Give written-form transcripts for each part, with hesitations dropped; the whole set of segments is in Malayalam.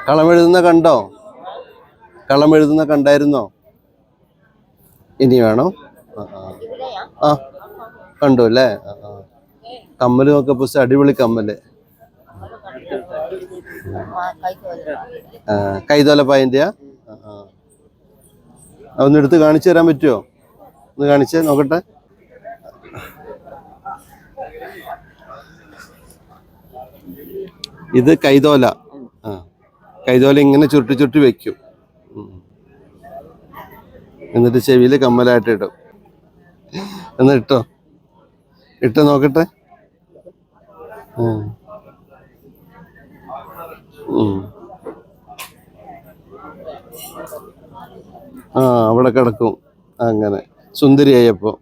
കളമെഴുതുന്ന കണ്ടോ? കളമെഴുതുന്ന കണ്ടായിരുന്നോ? ഇനി വേണോ? ആ കണ്ടു അല്ലേ? കമ്മല് നോക്കപ്പോ അടിപൊളി കമ്മല്. കൈതോല പായന്റെയാ? ഒന്ന് എടുത്ത് കാണിച്ചു തരാൻ പറ്റുമോ? ഒന്ന് കാണിച്ചേ നോക്കട്ടെ. ഇത് കൈതോല. കൈതോല ഇങ്ങനെ ചുരുട്ടി ചുരുട്ടി വെക്കും. എന്നിട്ട് ചെവിയില് കമ്മലായിട്ട് ഇടും. എന്നിട്ടോ ഇട്ട് നോക്കട്ടെ. അവിടെ കിടക്കും. അങ്ങനെ സുന്ദരിയായപ്പോ.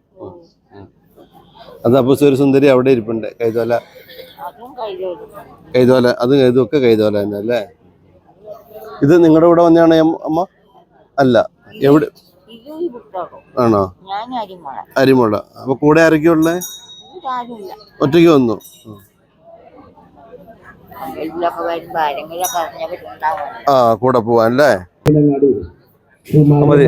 അതപ്പോ ഒരു സുന്ദരി അവിടെ ഇരിപ്പുണ്ട്. കൈതോല അതും ഇതൊക്കെ കൈതോല തന്നെ അല്ലേ? ഇത് നിങ്ങളുടെ കൂടെ വന്നെയാണോ അമ്മ? അല്ല, എവിടെ ആണോ? അരിമുള. അപ്പൊ കൂടെ ആരൊക്കെയുള്ളേ? ഒറ്റയ്ക്ക് വന്നു. കൂടെ പോവാൻ അല്ലേ? മതി.